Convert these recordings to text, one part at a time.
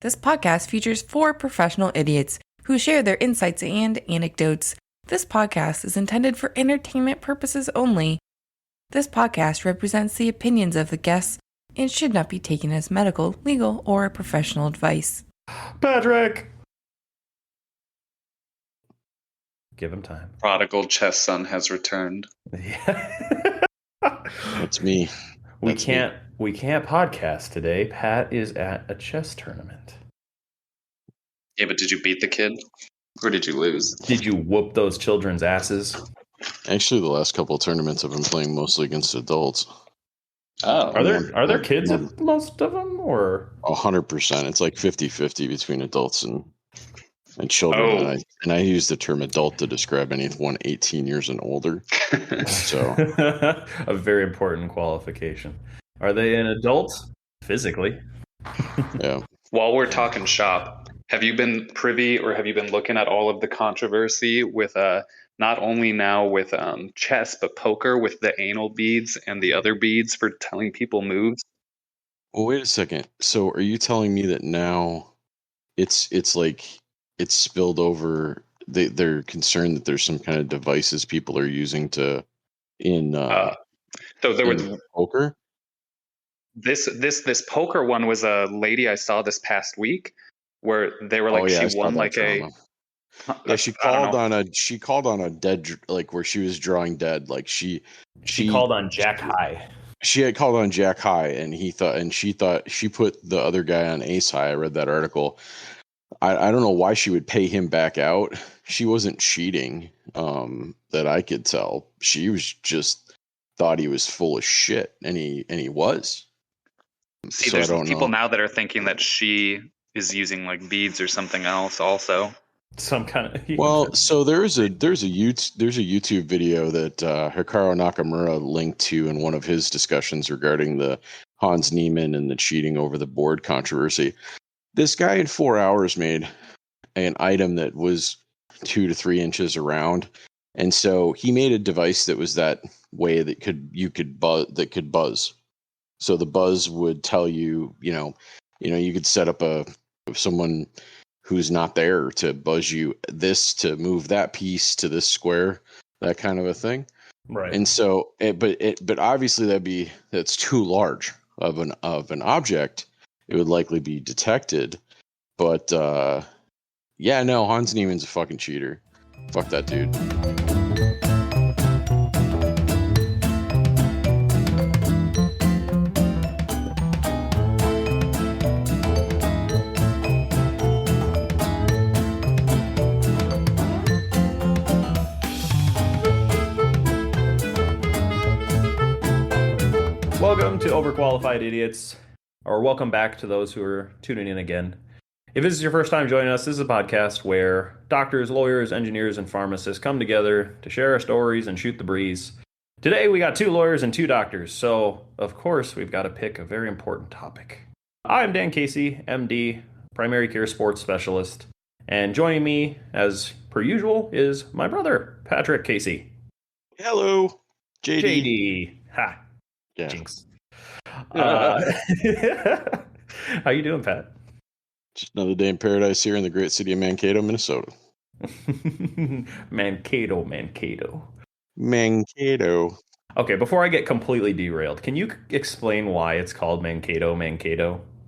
This podcast features 4 professional idiots who share their insights and anecdotes. This podcast is intended for entertainment purposes only. This podcast represents the opinions of the guests and should not be taken as medical, legal, or professional advice. Patrick! Give him time. Prodigal chess son has returned. Yeah. That's me. We can't podcast today. Pat is at a chess tournament. Yeah, but did you beat the kid? Or did you lose? Did you whoop those children's asses? Actually, the last couple of tournaments I've been playing mostly against adults. Oh. Are there kids at most of them, or 100%? It's like 50-50 between adults and children. Oh. And I use the term adult to describe anyone 18 years and older. So a very important qualification. Are they an adult physically? yeah. While we're talking shop, have you been privy or have you been looking at all of the controversy with not only now with chess but poker with the anal beads and the other beads for telling people moves? Well, wait a second. So are you telling me that now it's like it's spilled over? They're concerned that there's some kind of devices people are using so there was poker. This poker one was a lady I saw this past week where they were like she won like a. Yeah, she called on a dead, like where she was drawing dead. Like she called on Jack High. She had called on Jack High, and she thought she put the other guy on Ace High. I read that article. I don't know why she would pay him back out. She wasn't cheating, that I could tell. She was just thought he was full of shit, and he was. See, so there's people now that are thinking that she is using like beads or something else also. Some kind of well, so there's a YouTube video that Hikaru Nakamura linked to in one of his discussions regarding the Hans Niemann and the cheating over the board controversy. This guy in 4 hours made an item that was 2 to 3 inches around, and so he made a device that was that way that could buzz. So the buzz would tell you, you could set up someone who's not there to buzz you this to move that piece to this square, that kind of a thing. Right. And so, but obviously that's too large of an object. It would likely be detected. But Hans Niemann's a fucking cheater. Fuck that dude. Welcome to Overqualified Idiots, or welcome back to those who are tuning in again. If this is your first time joining us, this is a podcast where doctors, lawyers, engineers, and pharmacists come together to share our stories and shoot the breeze. Today we got 2 lawyers and 2 doctors, so of course we've got to pick a very important topic. I'm Dan Casey, MD, primary care sports specialist, and joining me, as per usual, is my brother, Patrick Casey. Hello, JD. Ha. Yeah. Jinx. How you doing, Pat? Just another day in paradise here in the great city of Mankato, Minnesota. Mankato. Okay, before I get completely derailed, can you explain why it's called Mankato,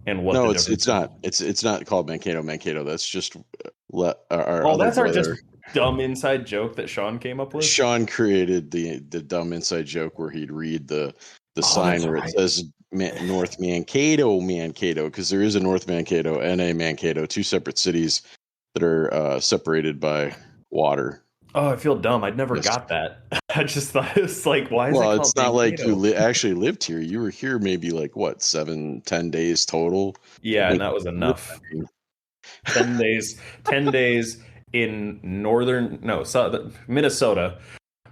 and what? No, it's not. It's not called Mankato. That's just our just dumb inside joke that Sean came up with. Sean created the dumb inside joke where he'd read the sign where it says North Mankato, because there is a North Mankato and a Mankato, 2 separate cities that are separated by water. Oh, I feel dumb. I'd never got that. I just thought it was like, why is it called it's not Mankato? like you actually lived here. You were here maybe like, what, 7-10 days total? Yeah, and that was enough. 10 days in Minnesota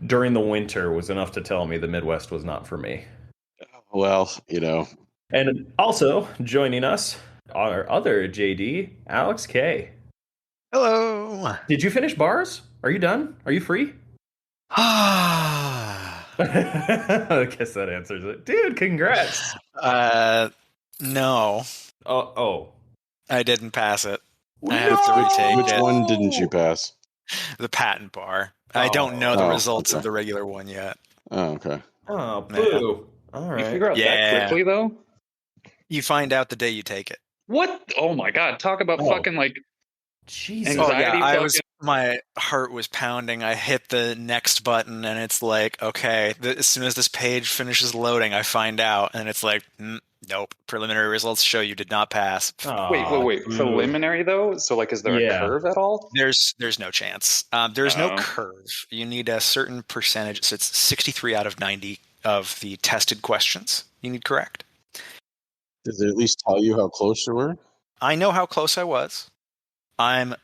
during the winter was enough to tell me the Midwest was not for me. Well, And also joining us, our other JD, Alex K. Hello. Did you finish bars? Are you done? Are you free? I guess that answers it. Dude, congrats. No. Oh. I didn't pass it. I have to retake Which it. one didn't you pass? The patent bar. I don't know the results of the regular one yet. Oh, okay. Oh, boo. All You right. figure out that Yeah. quickly though? You find out the day you take it. What? Oh my god! Talk about fucking like Jesus. anxiety. My heart was pounding. I hit the next button, and it's like, okay. As soon as this page finishes loading, I find out, and it's like, nope. Preliminary results show you did not pass. Wait. Boo. Preliminary though. So like, is there a curve at all? There's no chance. There's no curve. You need a certain percentage. So it's 63 out of 90 of the tested questions you need correct. Did they at least tell you how close you were? I know how close I was. I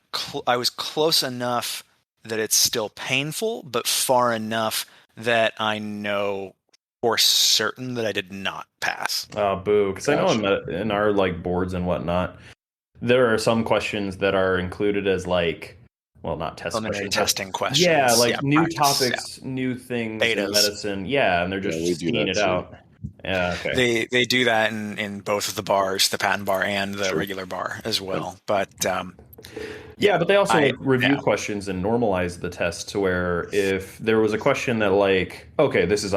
was close enough that it's still painful, but far enough that I know for certain that I did not pass. Oh, boo. Because I know in our like boards and whatnot, there are some questions that are included as like, well, not test questions. Testing questions. Yeah, like new practice, topics, new things in medicine. Yeah, and they're just skiing it out. Yeah, okay. They do that in both of the bars, the patent bar and the regular bar as well. But yeah, but they also review questions and normalize the test to where if there was a question that like, okay, this is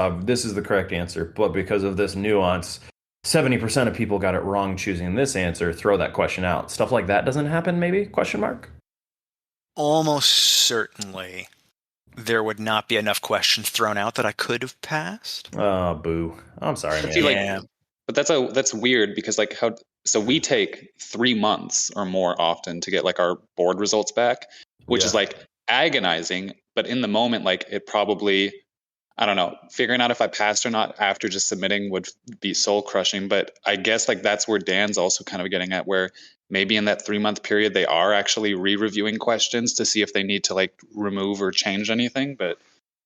the correct answer, but because of this nuance, 70% of people got it wrong choosing this answer, throw that question out. Stuff like that doesn't happen, maybe? Question mark? Almost certainly there would not be enough questions thrown out that I could have passed. Oh, boo. I'm sorry, man. Yeah. But that's weird because like so we take 3 months or more often to get like our board results back, which is like agonizing. But in the moment, like it probably, I don't know, figuring out if I passed or not after just submitting would be soul crushing. But I guess like that's where Dan's also kind of getting at, where maybe in that 3-month period, they are actually re-reviewing questions to see if they need to like remove or change anything. But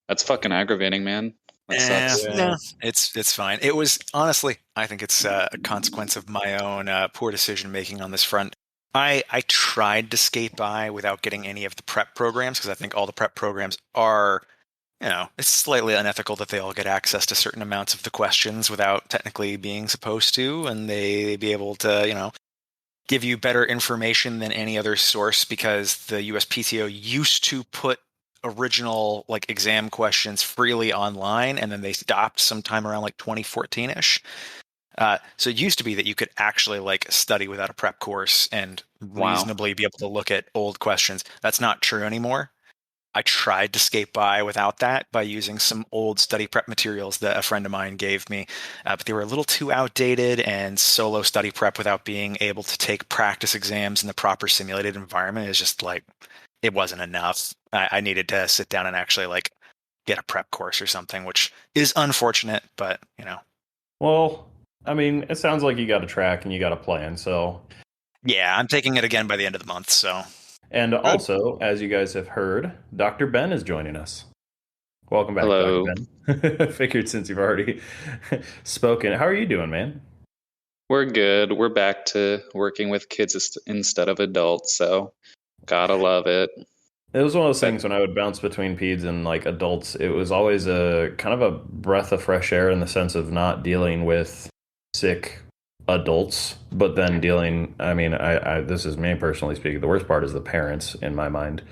that's fucking aggravating, man. That sucks. No, it's fine. It was honestly, I think it's a consequence of my own poor decision making on this front. I tried to skate by without getting any of the prep programs because I think all the prep programs are, it's slightly unethical that they all get access to certain amounts of the questions without technically being supposed to, and they be able to, give you better information than any other source because the USPTO used to put original like exam questions freely online, and then they stopped sometime around like 2014-ish. So it used to be that you could actually like study without a prep course and reasonably be able to look at old questions. That's not true anymore. I tried to skate by without that by using some old study prep materials that a friend of mine gave me, but they were a little too outdated, and solo study prep without being able to take practice exams in the proper simulated environment is just like, it wasn't enough. I needed to sit down and actually like get a prep course or something, which is unfortunate, but Well, I mean, it sounds like you got a track and you got a plan, so. Yeah, I'm taking it again by the end of the month, so. And also, as you guys have heard, Dr. Ben is joining us. Welcome back, Hello. Dr. Ben. Figured since you've already spoken. How are you doing, man? We're good. We're back to working with kids instead of adults, so gotta love it. It was one of those things when I would bounce between peds and like adults, it was always a kind of a breath of fresh air in the sense of not dealing with sick adults, but then dealing, I mean, I this is me personally speaking, the worst part is the parents in my mind.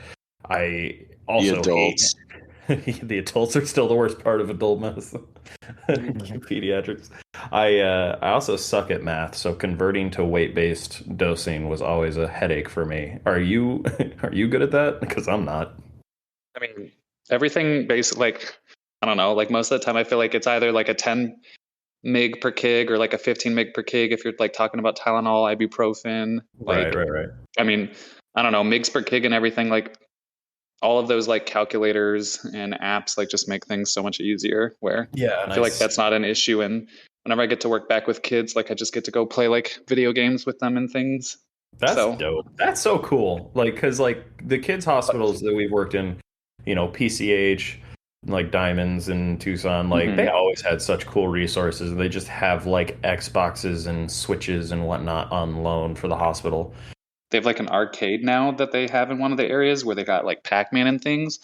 I also the adults. The adults are still the worst part of adult medicine. Pediatrics. I also suck at math, so converting to weight-based dosing was always a headache for me. Are you good at that? Because I'm not. I mean, everything based like, I don't know, like most of the time I feel like it's either like a 10 mg per kg or like a 15 mg per kg if you're like talking about Tylenol, ibuprofen. Like, right. I mean, I don't know, mgs per kg and everything, like all of those like calculators and apps like just make things so much easier, where I feel like that's not an issue. And whenever I get to work back with kids, like I just get to go play like video games with them and things. That's dope. That's so cool. Like, cause like the kids hospitals that we've worked in, PCH, like Diamonds in Tucson, like they always had such cool resources. They just have like Xboxes and Switches and whatnot on loan for the hospital. They have like an arcade now that they have in one of the areas where they got like Pac-Man and things.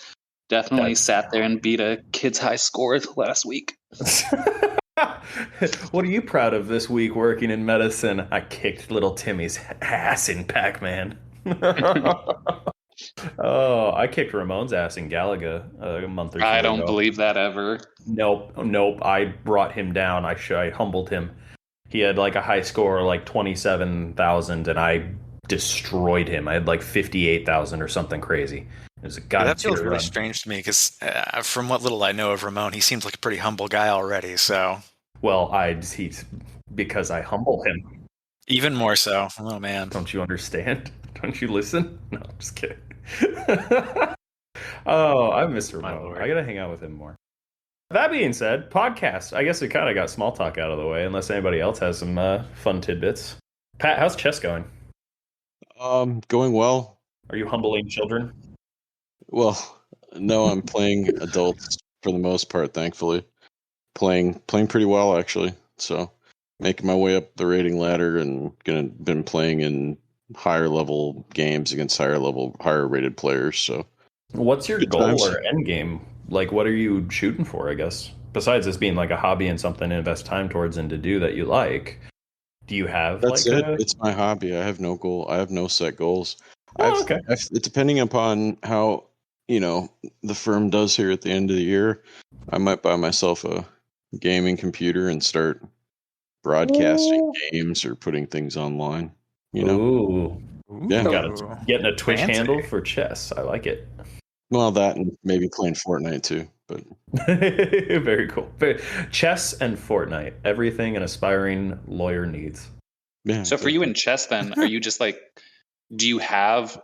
Definitely sat there and beat a kid's high score last week. What are you proud of this week working in medicine? I kicked little Timmy's ass in Pac-Man. Oh, I kicked Ramon's ass in Galaga a month or two I ago. don't believe that ever. Nope. I brought him down. I humbled him. He had like a high score, like 27,000, and I destroyed him. I had like 58,000 or something crazy. It was a Yeah, god that feels tier really run. strange to me because from what little I know of Ramon, he seems like a pretty humble guy already. So Well, he's because I humble him. even more so. Oh man. Don't you understand? Don't you listen? No, I'm just kidding. Oh, I miss My Ramon. lord. I gotta hang out with him more. That being said, podcast. I guess we kind of got small talk out of the way, unless anybody else has some fun tidbits. Pat, how's chess going? Going well. Are you humbling children? Well, no, I'm playing adults for the most part, thankfully. Playing pretty well actually. So making my way up the rating ladder and been playing in higher level games against higher rated players. So What's your Good goal times. or end game? Like, what are you shooting for, I guess? Besides this being like a hobby and something to invest time towards and to do that you like, do you have that's like it. a... It's my hobby. I have no goal. I have no set goals. Oh, okay. Depending upon how the firm does here at the end of the year, I might buy myself a gaming computer and start broadcasting games or putting things online. Ooh. Yeah. Getting a Twitch Fancy. handle for chess. I like it. Well, that and maybe playing Fortnite too. But Very cool. Chess and Fortnite. Everything an aspiring lawyer needs. yeah. So for you in chess, then, are you just like, do you have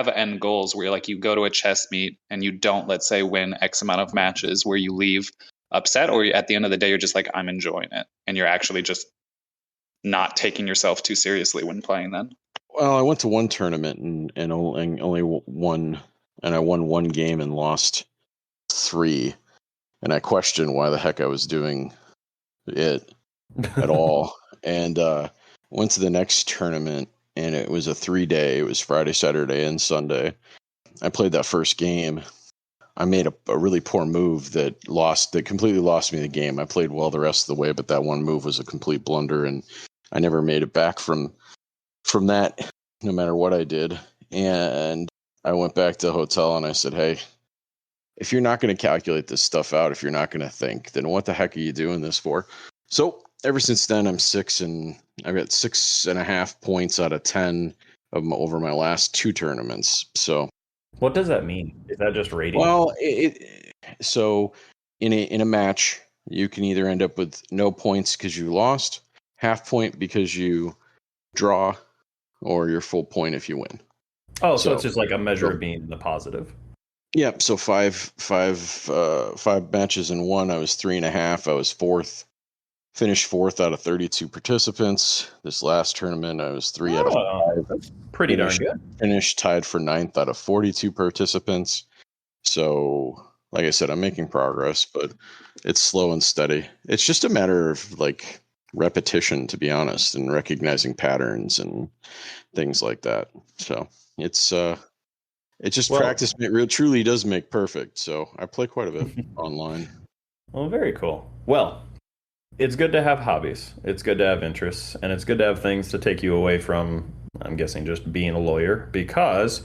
end goals where like you go to a chess meet and you don't, let's say, win X amount of matches where you leave upset, or at the end of the day you're just like, I'm enjoying it, and you're actually just not taking yourself too seriously when playing then? Well, I went to one tournament and only won, and I won one game and lost 3, and I questioned why the heck I was doing it at all. And went to the next tournament, and it was a 3-day. It was Friday, Saturday, and Sunday. I played that first game. I made a really poor move that completely lost me the game. I played well the rest of the way, but that one move was a complete blunder, and I never made it back from that, no matter what I did. And I went back to the hotel and I said, hey, if you're not going to calculate this stuff out, if you're not going to think, then what the heck are you doing this for? So ever since then, I've got 6.5 points out of 10 over my last 2 tournaments. So What does that mean? Is that just rating? well, so in a match, you can either end up with no points because you lost, half point because you draw, or your full point if you win. so so- it's just like a measure of being the positive. Yeah, so five matches in one. I was 3.5. I was 4th. Finished 4th out of 32 participants. This last tournament, I was 3 out of 5. That's pretty darn good. Finished tied for 9th out of 42 participants. So, like I said, I'm making progress, but it's slow and steady. It's just a matter of like repetition, to be honest, and recognizing patterns and things like that. So it's just Well- practice. It truly does make perfect. So I play quite a bit online. Well, very cool. Well, it's good to have hobbies. It's good to have interests, and it's good to have things to take you away from, I'm guessing, just being a lawyer. Because,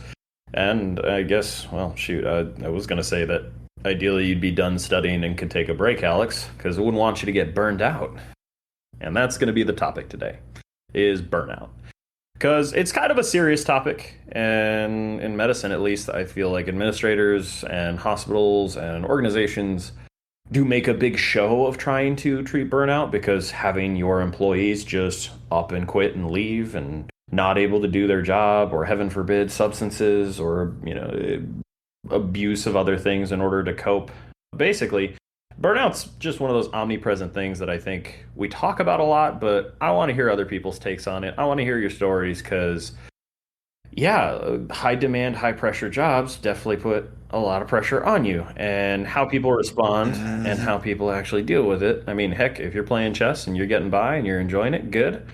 and I guess, well, shoot, I was going to say that ideally you'd be done studying and could take a break, Alex, because I wouldn't want you to get burned out. And that's going to be the topic today, is burnout. Because it's kind of a serious topic, and in medicine at least, I feel like administrators and hospitals and organizations do make a big show of trying to treat burnout, because having your employees just up and quit and leave and not able to do their job, or heaven forbid substances, or abuse of other things in order to cope. Basically, burnout's just one of those omnipresent things that I think we talk about a lot, but I want to hear other people's takes on it. I want to hear your stories, because yeah, high demand, high pressure jobs definitely put a lot of pressure on you, and how people respond and how people actually deal with it. I mean, heck, if you're playing chess and you're getting by and you're enjoying it, good.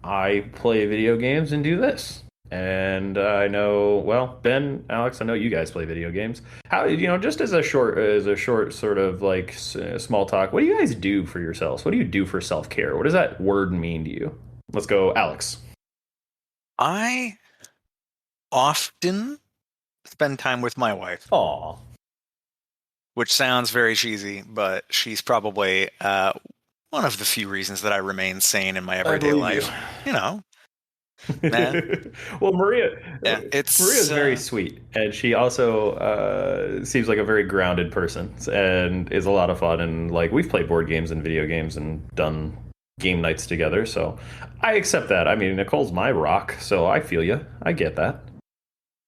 I play video games and do this. And I know, well, Ben, Alex, I know you guys play video games. How, just as a short sort of like small talk, what do you guys do for yourselves? What do you do for self-care? What does that word mean to you? Let's go, Alex. I often spend time with my wife, Aw. which sounds very cheesy, but she's probably one of the few reasons that I remain sane in my everyday believe life. you. You know, eh, Well, yeah, Maria's it's very sweet, and she also seems like a very grounded person, and is a lot of fun. And like we've played board games and video games and done game nights together, so I accept that. I mean, Nicole's my rock, so I feel you. I get that.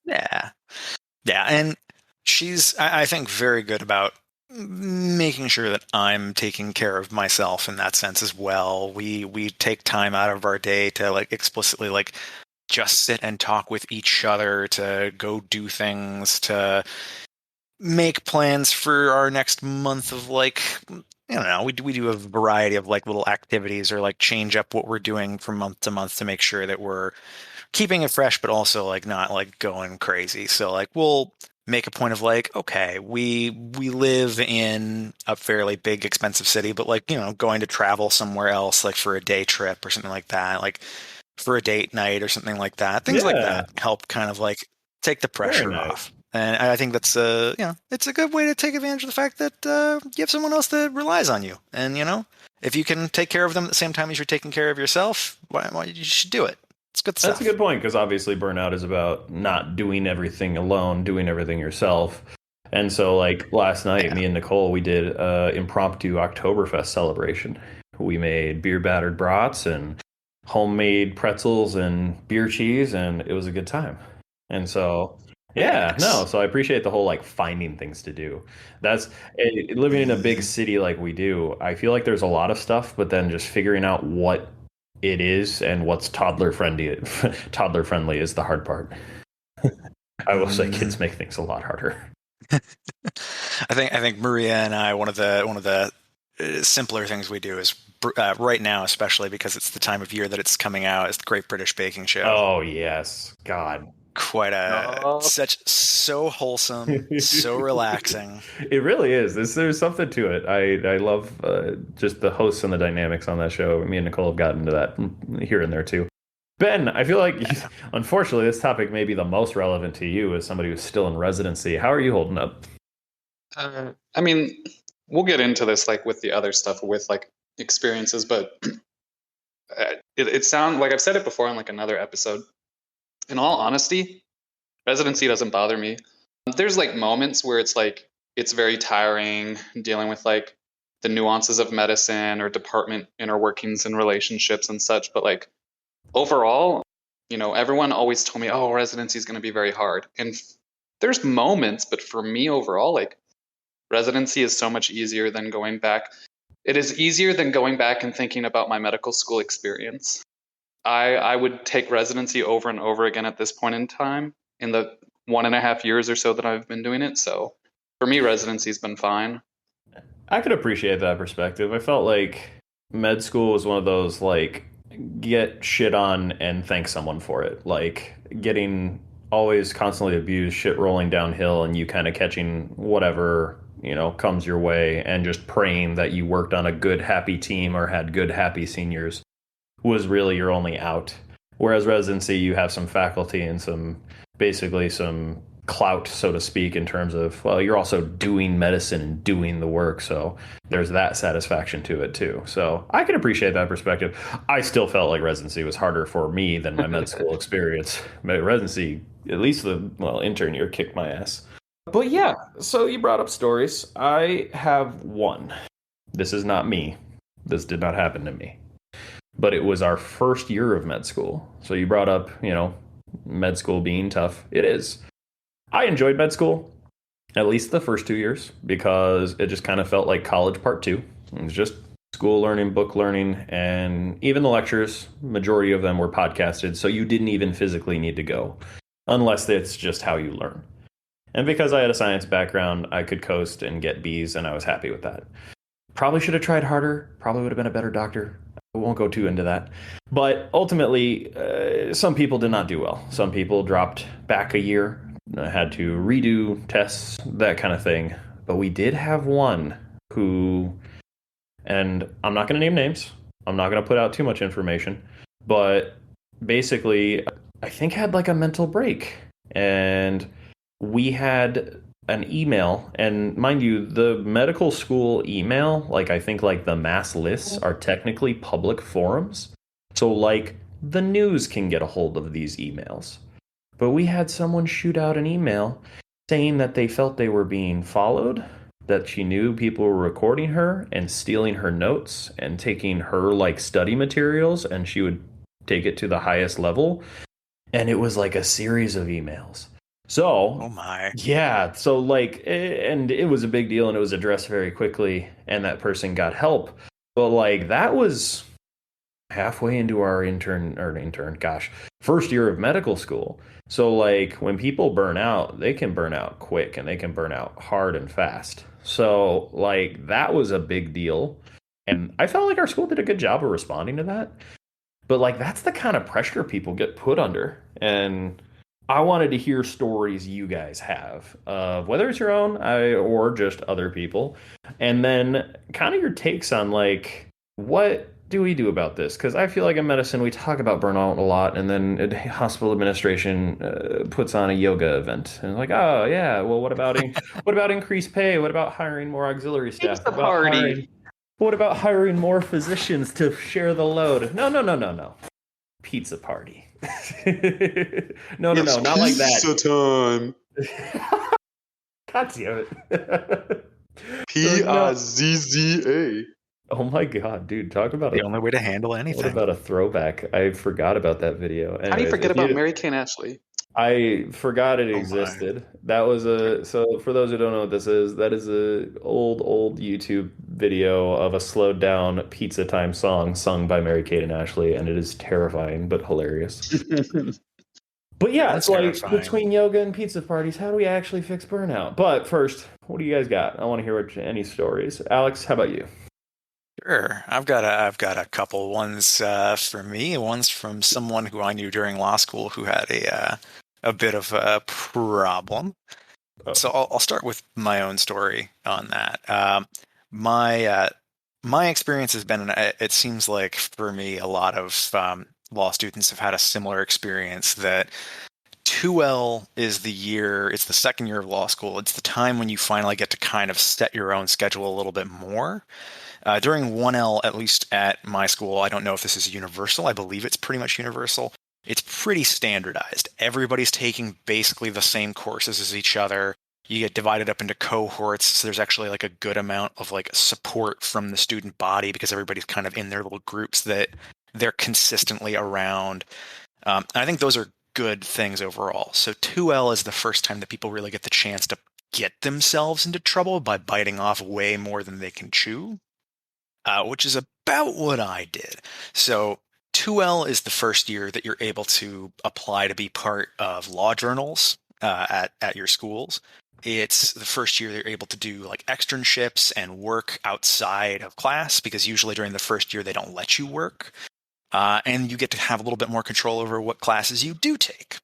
yeah, yeah, and she's I think very good about making sure that I'm taking care of myself in that sense as well. We take time out of our day to like explicitly like just sit and talk with each other, to go do things, to make plans for our next month of like, I don't know, we do a variety of like little activities or like change up what we're doing from month to month to make sure that we're keeping it fresh, but also like not like going crazy. So like we'll make a point of like, okay, we live in a fairly big, expensive city, but like, going to travel somewhere else, like for a day trip or something like that, like for a date night or something like that. Things like Yeah, that help kind of like take the very pressure nice. off. And I think that's it's a good way to take advantage of the fact that you have someone else that relies on you. And if you can take care of them at the same time as you're taking care of yourself, why you should do it. It's good That's a stuff. good point because obviously burnout is about not doing everything alone, doing everything yourself. And so, like last night, Yeah. me and Nicole, we did impromptu Oktoberfest celebration. We made beer battered brats and homemade pretzels and beer cheese, and it was a good time. And so, yeah, no, Nice. so I appreciate the whole like finding things to do. That's living in a big city like we do. I feel like there's a lot of stuff, but then just figuring out what it is and what's toddler friendly toddler friendly is the hard part. I will say kids make things a lot harder. I think Maria and I, one of the simpler things we do is right now, especially because it's the time of year that it's coming out, is the Great British Baking Show. Oh yes, God. Quite a Oh, so wholesome, so relaxing. It really is. There's something to it. I love just the hosts and the dynamics on that show. Me and Nicole have gotten to that here and there too. Ben, I feel like unfortunately this topic may be the most relevant to you as somebody who's still in residency. How are you holding up? I mean, we'll get into this like with the other stuff with like experiences, but it sounds like I've said it before on like another episode. In all honesty, residency doesn't bother me. There's like moments where it's like it's very tiring dealing with like the nuances of medicine or department inner workings and relationships and such, but like overall, everyone always told me, "Oh, residency is going to be very hard." And there's moments, but for me overall, like residency is so much easier than going back. It is easier than going back and thinking about my medical school experience. I would take residency over and over again at this point in time in the 1.5 years or so that I've been doing it. So for me, residency's been fine. I could appreciate that perspective. I felt like med school was one of those like get shit on and thank someone for it. Like getting always constantly abused, shit rolling downhill, and you kind of catching whatever, comes your way and just praying that you worked on a good, happy team or had good, happy seniors was really your only out. Whereas residency, you have some faculty and basically some clout, so to speak, in terms of, well, you're also doing medicine and doing the work. So there's that satisfaction to it too. So I can appreciate that perspective. I still felt like residency was harder for me than my med school experience. But residency, at least intern year kicked my ass. But yeah, so you brought up stories. I have one. This is not me. This did not happen to me. But it was our first year of med school. So you brought up, med school being tough. It is. I enjoyed med school, at least the first 2 years, because it just kind of felt like college part two. It was just school learning, book learning, and even the lectures, majority of them were podcasted, so you didn't even physically need to go, unless it's just how you learn. And because I had a science background, I could coast and get B's, and I was happy with that. Probably should have tried harder, probably would have been a better doctor. won't go too into that. But ultimately, some people did not do well. Some people dropped back a year, had to redo tests, that kind of thing. But we did have one who, and I'm not going to name names. I'm not going to put out too much information, but basically, I think had like a mental break. And we had an email, and mind you, the medical school email, like I think like the mass lists are technically public forums. So like the news can get a hold of these emails. But we had someone shoot out an email saying that they felt they were being followed, that she knew people were recording her and stealing her notes and taking her like study materials, and she would take it to the highest level. And it was like a series of emails. So, Oh my. yeah, so like, and it was a big deal and it was addressed very quickly, and that person got help. But like, that was halfway into our first year of medical school. So like, when people burn out, they can burn out quick and they can burn out hard and fast. So like, that was a big deal. And I felt like our school did a good job of responding to that. But like, that's the kind of pressure people get put under. And I wanted to hear stories you guys have, whether it's your own or just other people, and then kind of your takes on like, what do we do about this? Because I feel like in medicine we talk about burnout a lot, and then hospital administration puts on a yoga event, and like, oh yeah, well, what about increased pay? What about hiring more auxiliary staff? Pizza party. What about hiring more physicians to share the load? No, no, no, no, no. Pizza party. No, not like that. Pizza time. God damn it. Pizza. Oh my god, dude! Talk about The only way to handle what anything. about a throwback? I forgot about that video. How do you forget about Mary-Kate Ashley? I forgot it my. existed. That was so for those who don't know what this is, that is a old YouTube video of a slowed down pizza time song sung by Mary-Kate and Ashley, and it is terrifying but hilarious. But yeah, That's it's like terrifying. between yoga and pizza parties, how do we actually fix burnout? But first, what do you guys got? I want to hear any stories. Alex, how about you? Sure. I've got a couple. One's for me. One's from someone who I knew during law school who had a bit of a problem. Oh. So I'll start with my own story on that. My experience has been, it seems like for me, a lot of law students have had a similar experience that 2L is the year, it's the second year of law school. It's the time when you finally get to kind of set your own schedule a little bit more. During 1L, at least at my school, I don't know if this is universal. I believe it's pretty much universal. It's pretty standardized. Everybody's taking basically the same courses as each other. You get divided up into cohorts, so there's actually like a good amount of like support from the student body because everybody's kind of in their little groups that they're consistently around. I think those are good things overall. So 2L is the first time that people really get the chance to get themselves into trouble by biting off way more than they can chew, which is about what I did. So 2L is the first year that you're able to apply to be part of law journals at your schools. It's the first year they're able to do like externships and work outside of class because usually during the first year they don't let you work. And you get to have a little bit more control over what classes you do take.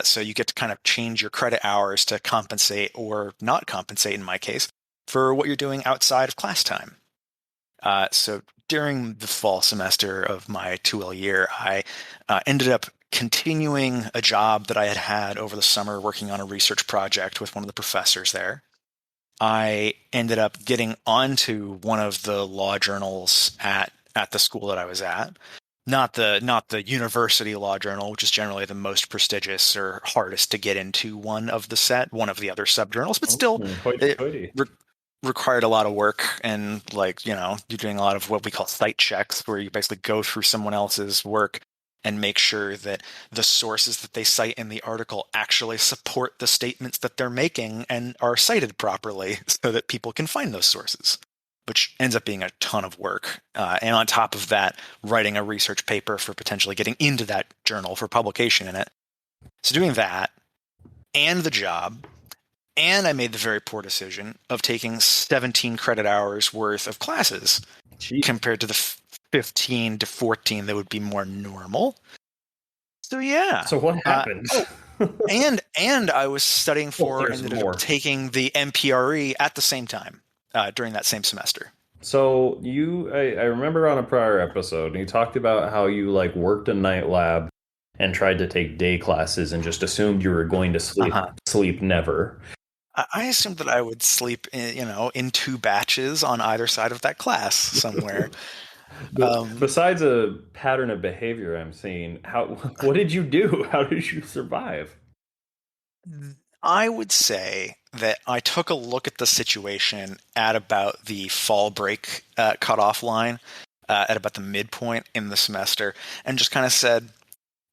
So you get to kind of change your credit hours to compensate or not compensate, in my case, for what you're doing outside of class time. So during the fall semester of my 2L year, I ended up continuing a job that I had had over the summer working on a research project with one of the professors there. I ended up getting onto one of the law journals at the school that I was at. Not the university law journal, which is generally the most prestigious or hardest to get into one of the other sub-journals, but still it required a lot of work, and like, you're doing a lot of what we call site checks, where you basically go through someone else's work and make sure that the sources that they cite in the article actually support the statements that they're making and are cited properly so that people can find those sources, which ends up being a ton of work. And on top of that, writing a research paper for potentially getting into that journal for publication in it. So doing that and the job, and I made the very poor decision of taking 17 credit hours worth of classes compared to the 15 to 14 that would be more normal. So yeah. So what happened? And I was studying for and there's ended more. up taking the MPRE at the same time during that same semester. So I remember on a prior episode, you talked about how you like worked a night lab and tried to take day classes and just assumed you were going to sleep. Sleep never. I assumed that I would sleep, in 2 batches on either side of that class somewhere. Besides a pattern of behavior I'm seeing, what did you do? How did you survive? I would say that I took a look at the situation at about the fall break cutoff line, at about the midpoint in the semester, and just kind of said,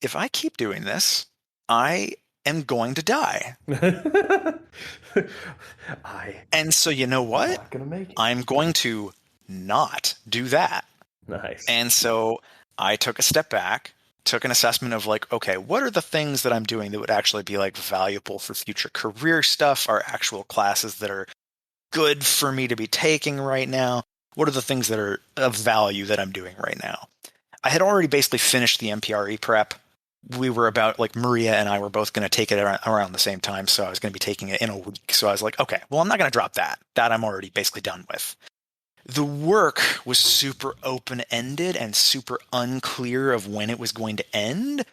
if I keep doing this, I am going to die. And so you know what? I'm not gonna make it. I'm going to not do that. Nice. And so I took a step back, took an assessment of like, okay, what are the things that I'm doing that would actually be like valuable for future career stuff, are actual classes that are good for me to be taking right now? What are the things that are of value that I'm doing right now? I had already basically finished the MPRE prep. We were about, like, Maria and I were both going to take it around the same time, so I was going to be taking it in a week. So I was like, okay, well, I'm not going to drop that. That I'm already basically done with. The work was super open-ended and super unclear of when it was going to end.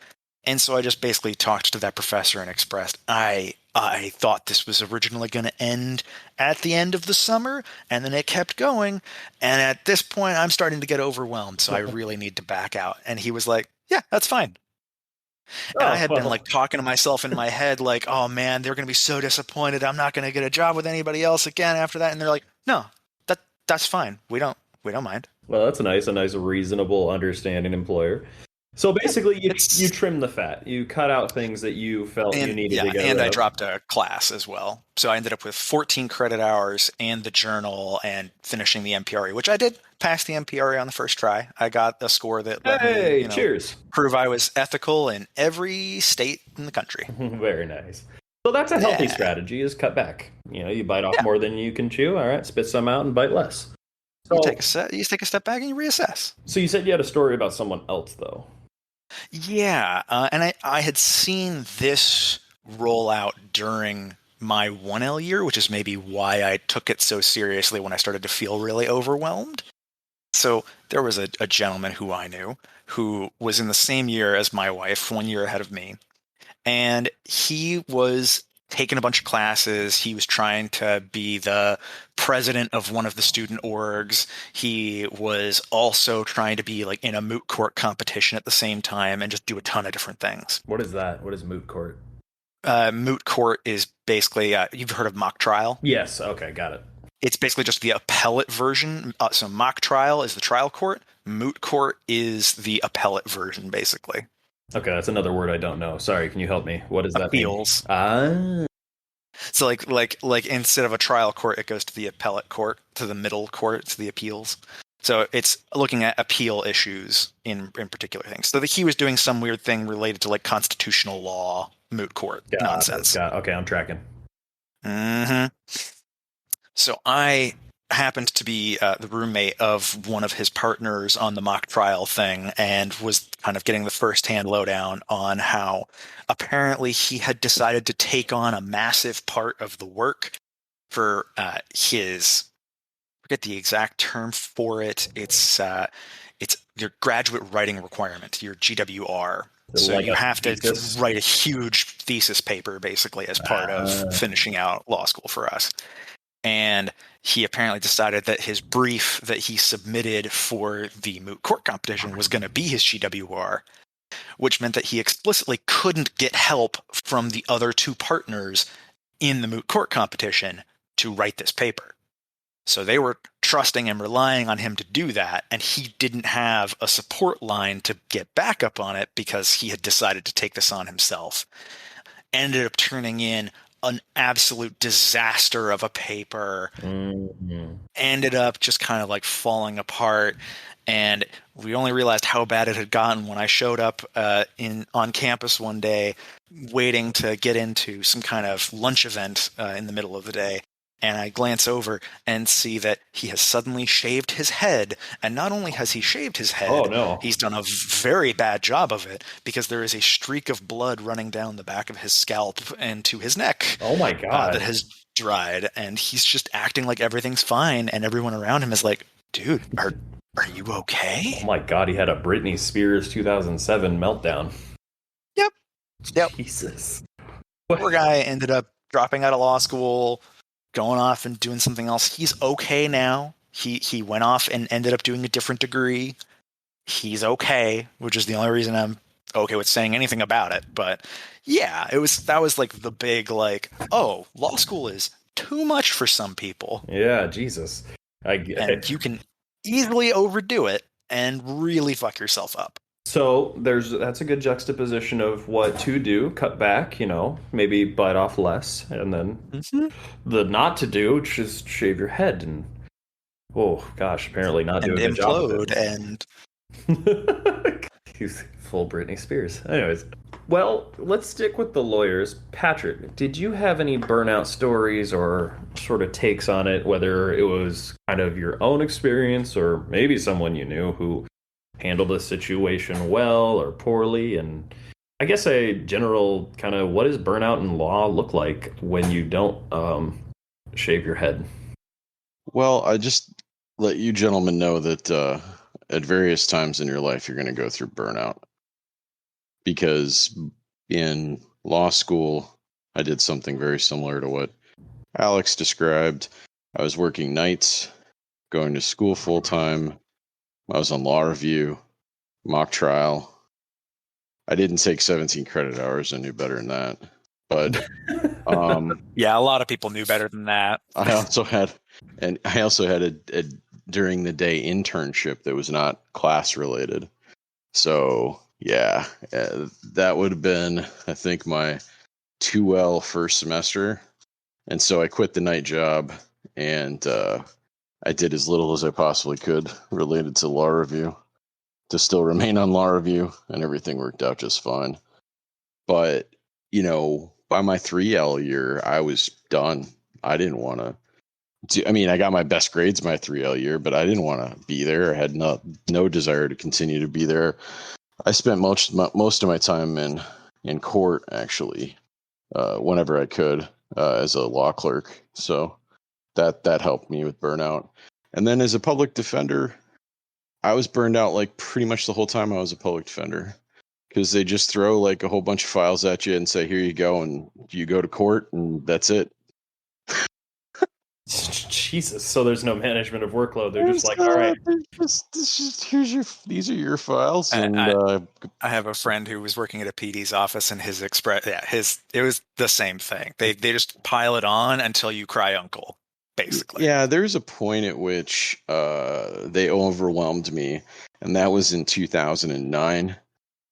And so I just basically talked to that professor and expressed, I thought this was originally going to end at the end of the summer, and then it kept going. And at this point, I'm starting to get overwhelmed, so I really need to back out. And he was like, yeah, that's fine. And I had been like talking to myself in my head, like, oh man, they're going to be so disappointed. I'm not going to get a job with anybody else again after that. And they're like, no, that's fine. We don't mind. Well, that's a nice, reasonable, understanding employer. So basically, you trim the fat. You cut out things that you felt you needed to get rid of. And I dropped a class as well. So I ended up with 14 credit hours and the journal and finishing the MPRE, which I did pass the MPRE on the first try. I got a score that let me cheers. Prove I was ethical in every state in the country. Very nice. So that's a healthy strategy, is cut back. You bite off more than you can chew. All right, spit some out and bite less. So, you take a step back and you reassess. So you said you had a story about someone else, though. Yeah, and I had seen this roll out during my 1L year, which is maybe why I took it so seriously when I started to feel really overwhelmed. So there was a gentleman who I knew who was in the same year as my wife, 1 year ahead of me. And he was taking a bunch of classes. He was trying to be the president of one of the student orgs. He was also trying to be like in a moot court competition at the same time and just do a ton of different things. What is that? What is moot court? Moot court is basically, you've heard of mock trial? Yes. Okay. Got it. It's basically just the appellate version. So mock trial is the trial court. Moot court is the appellate version, basically. Okay, that's another word I don't know. Sorry, can you help me? What does that mean? Appeals. Ah. So like instead of a trial court, it goes to the appellate court, to the middle court, to the appeals. So it's looking at appeal issues in particular things. So he was doing some weird thing related to like constitutional law, moot court nonsense. Okay, I'm tracking. Mm-hmm. So I happened to be the roommate of one of his partners on the mock trial thing and was kind of getting the first-hand lowdown on how apparently he had decided to take on a massive part of the work for his, I forget the exact term for it. It's your graduate writing requirement, your GWR. So like you have to write a huge thesis paper basically as part of finishing out law school for us. And he apparently decided that his brief that he submitted for the moot court competition was going to be his GWR, which meant that he explicitly couldn't get help from the other 2 partners in the moot court competition to write this paper. So they were trusting and relying on him to do that, and he didn't have a support line to get backup on it because he had decided to take this on himself. Ended up turning in an absolute disaster of a paper. Mm-hmm. Ended up just kind of like falling apart, and we only realized how bad it had gotten when I showed up on campus one day waiting to get into some kind of lunch event in the middle of the day, and I glance over and see that he has suddenly shaved his head. And not only has he shaved his head, Oh no. he's done a very bad job of it, because there is a streak of blood running down the back of his scalp and to his neck Oh my God. that has dried. And he's just acting like everything's fine. And everyone around him is like, dude, are you okay? Oh my God, he had a Britney Spears 2007 meltdown. Yep. Jesus. Poor guy ended up dropping out of law school, going off and doing something else. He's okay now. He went off and ended up doing a different degree. He's okay, which is the only reason I'm okay with saying anything about it. But yeah, that was like the big, like, oh, law school is too much for some people. Yeah, Jesus. And you can easily overdo it and really fuck yourself up. So that's a good juxtaposition of what to do, cut back, maybe bite off less, and then the not to do, which is shave your head and oh gosh, apparently not doing a good job of it. And He's full Britney Spears. Anyways, well, let's stick with the lawyers. Patrick, did you have any burnout stories or sort of takes on it, whether it was kind of your own experience or maybe someone you knew who handled the situation well or poorly? And I guess a general kind of, what does burnout in law look like when you don't shave your head? Well, I just let you gentlemen know that at various times in your life, you're going to go through burnout. Because in law school, I did something very similar to what Alex described. I was working nights, going to school full time. I was on law review, mock trial. I didn't take 17 credit hours. I knew better than that. But yeah, a lot of people knew better than that. I also had a during the day internship that was not class related. So yeah, that would have been, I think, my 2L first semester. And so I quit the night job and I did as little as I possibly could related to law review to still remain on law review, and everything worked out just fine. But, by my 3L year, I was done. I didn't want to I got my best grades my 3L year, but I didn't want to be there. I had no desire to continue to be there. I spent most of my time in court, actually, whenever I could, as a law clerk. So that helped me with burnout. And then as a public defender, I was burned out like pretty much the whole time I was a public defender, because they just throw like a whole bunch of files at you and say, here you go, and you go to court, and that's it. Jesus. So there's no management of workload. They're just like, all right. These are your files. And I have a friend who was working at a PD's office, and it was the same thing. They just pile it on until you cry uncle, basically. Yeah, there's a point at which they overwhelmed me, and that was in 2009.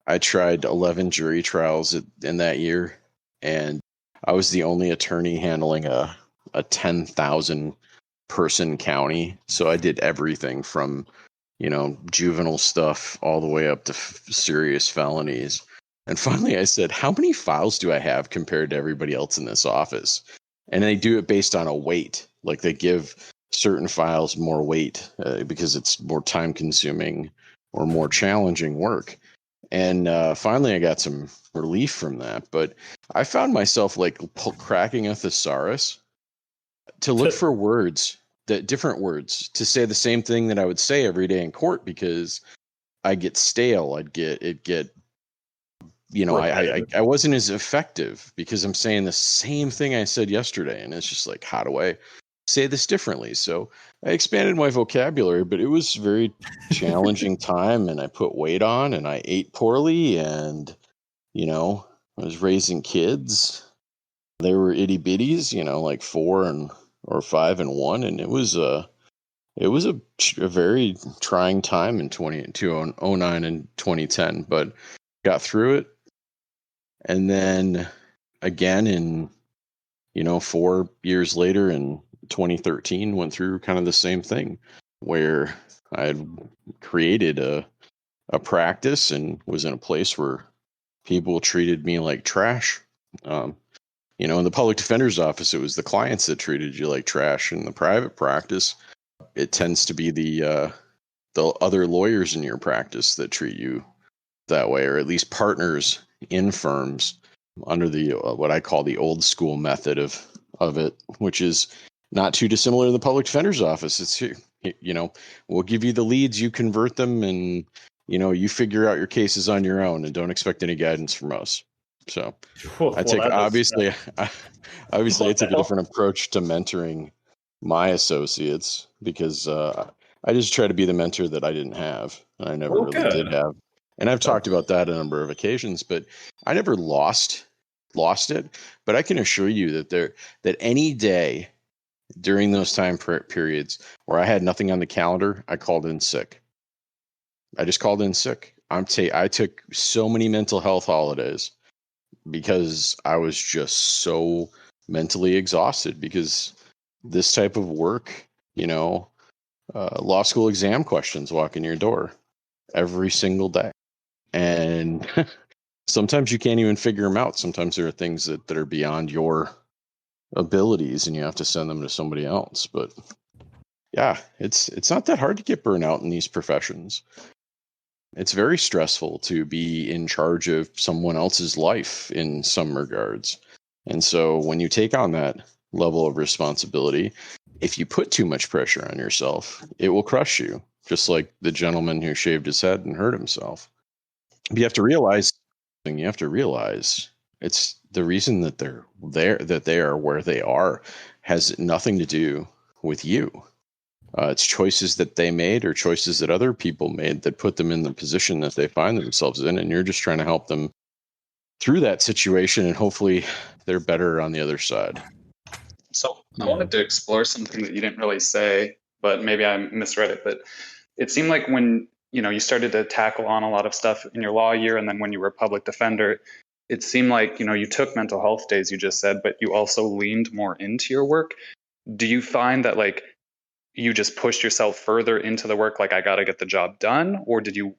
I tried 11 jury trials in that year, and I was the only attorney handling a 10,000 person county. So I did everything from, juvenile stuff all the way up to serious felonies. And finally I said, how many files do I have compared to everybody else in this office? And they do it based on a weight. Like they give certain files more weight because it's more time consuming or more challenging work. And finally I got some relief from that. But I found myself like cracking a thesaurus to look for different words to say the same thing that I would say every day in court, because I get stale. I wasn't as effective because I'm saying the same thing I said yesterday. And it's just like, how do I say this differently? So I expanded my vocabulary, but it was a very challenging time, and I put weight on, and I ate poorly, and, I was raising kids. They were itty bitties, like 4 or 5 and 1. And it was a very trying time in 2009 and 2010, but got through it. And then again in, 4 years later in 2013, went through kind of the same thing where I had created a practice and was in a place where people treated me like trash. You know, in the public defender's office, it was the clients that treated you like trash. In the private practice, it tends to be the other lawyers in your practice that treat you that way, or at least partners in firms under the what I call the old school method of it, which is not too dissimilar to the public defender's office. It's, you know, we'll give you the leads, you convert them, and you know, you figure out your cases on your own, and don't expect any guidance from us. So I take obviously I take a different approach to mentoring my associates because I just try to be the mentor that I didn't have, and I never really did have. And I've talked about that a number of occasions, but I never lost it. But I can assure you that any day during those time periods where I had nothing on the calendar, I called in sick. I just called in sick. I took so many mental health holidays because I was just so mentally exhausted because this type of work, you know, law school exam questions walk in your door every single day. And sometimes you can't even figure them out. Sometimes there are things that are beyond your abilities and you have to send them to somebody else. But yeah, it's not that hard to get burnout in these professions. It's very stressful to be in charge of someone else's life in some regards. And so when you take on that level of responsibility, if you put too much pressure on yourself, it will crush you, just like the gentleman who shaved his head and hurt himself. But you have to realize it's the reason that they're there, that they are where they are, has nothing to do with you. It's choices that they made or choices that other people made that put them in the position that they find themselves in. And you're just trying to help them through that situation. And hopefully they're better on the other side. So I wanted to explore something that you didn't really say, but maybe I misread it. But it seemed like when, you know, you started to tackle on a lot of stuff in your law year, and then when you were a public defender, it seemed like, you know, you took mental health days, you just said, but you also leaned more into your work. Do you find that like you just pushed yourself further into the work, like I got to get the job done? Or do you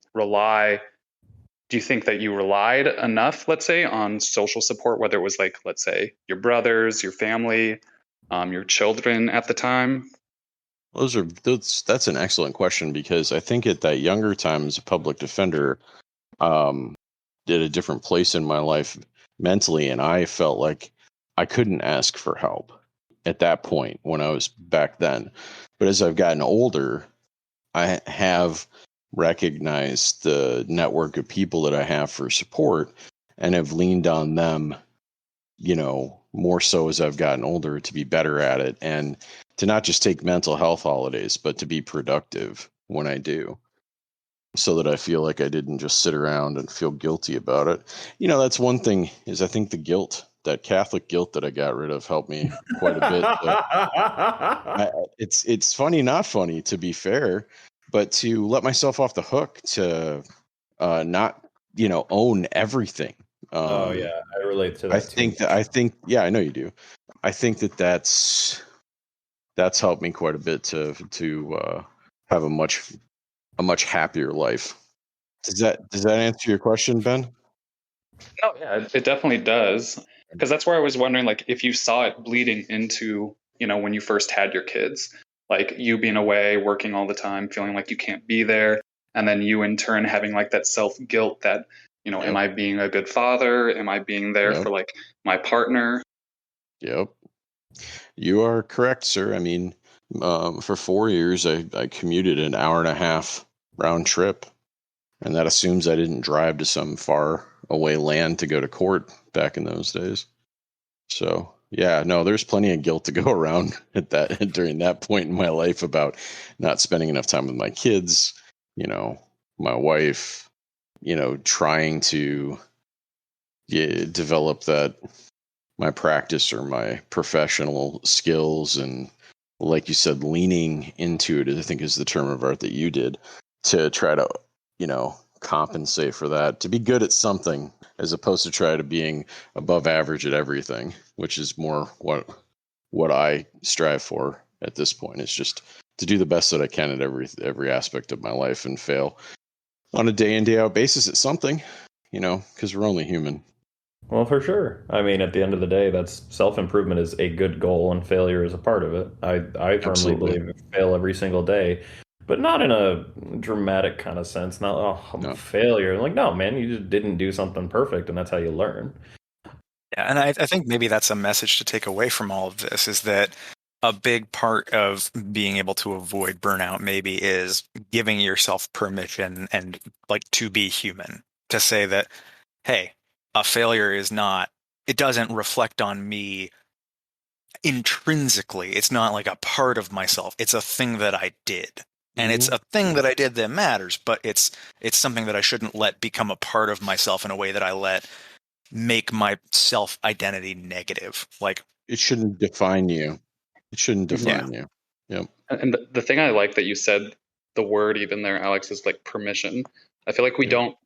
think that you relied enough, let's say, on social support, whether it was like, let's say, your brothers, your family, your children at the time? That's an excellent question, because I think at that younger time as a public defender, did a different place in my life mentally, and I felt like I couldn't ask for help at that point when I was back then. But as I've gotten older, I have recognized the network of people that I have for support and have leaned on them, you know, more so as I've gotten older to be better at it and to not just take mental health holidays, but to be productive when I do, so that I feel like I didn't just sit around and feel guilty about it. You know, that's one thing, is I think the guilt, that Catholic guilt that I got rid of, helped me quite a bit. It's funny, not funny, to be fair, but to let myself off the hook, to not, you know, own everything. Oh yeah, I relate to that. I think, yeah, I know you do. I think that's helped me quite a bit to have a much happier life. Does that answer your question, Ben? No, yeah, it definitely does. Because that's where I was wondering, like, if you saw it bleeding into, you know, when you first had your kids, like you being away, working all the time, feeling like you can't be there, and then you in turn having like that self guilt that, you know, am I being a good father? Am I being there for like my partner? Yep. You are correct, sir. I mean, for 4 years, I commuted an hour and a half round trip, and that assumes I didn't drive to some far away land to go to court back in those days. So yeah, no, there's plenty of guilt to go around during that point in my life about not spending enough time with my kids, you know, my wife, you know, trying to develop my practice or my professional skills, and like you said, leaning into it, I think, is the term of art that you did, to try to, you know, compensate for that, to be good at something as opposed to try to being above average at everything, which is more what I strive for at this point. Is just to do the best that I can at every aspect of my life and fail on a day in, day out basis at something, you know, because we're only human. Well, for sure. I mean, at the end of the day, that's self-improvement is a good goal and failure is a part of it. I firmly Absolutely. believe you fail every single day, but not in a dramatic kind of sense. Not, oh, I'm a No. failure. Like, no, man, you just didn't do something perfect, and that's how you learn. Yeah, and I think maybe that's a message to take away from all of this is that a big part of being able to avoid burnout maybe is giving yourself permission and like to be human, to say that, hey, a failure is not, it doesn't reflect on me intrinsically. It's not like a part of myself. It's a thing that I did. And it's Mhm. a thing that I did that matters, but it's something that I shouldn't let become a part of myself in a way that I let make my self identity negative. Like, It shouldn't define you. It shouldn't yeah, define you. Yep. And the thing I like that you said, the word even there, Alex, is like permission. I feel like we Yep. don't,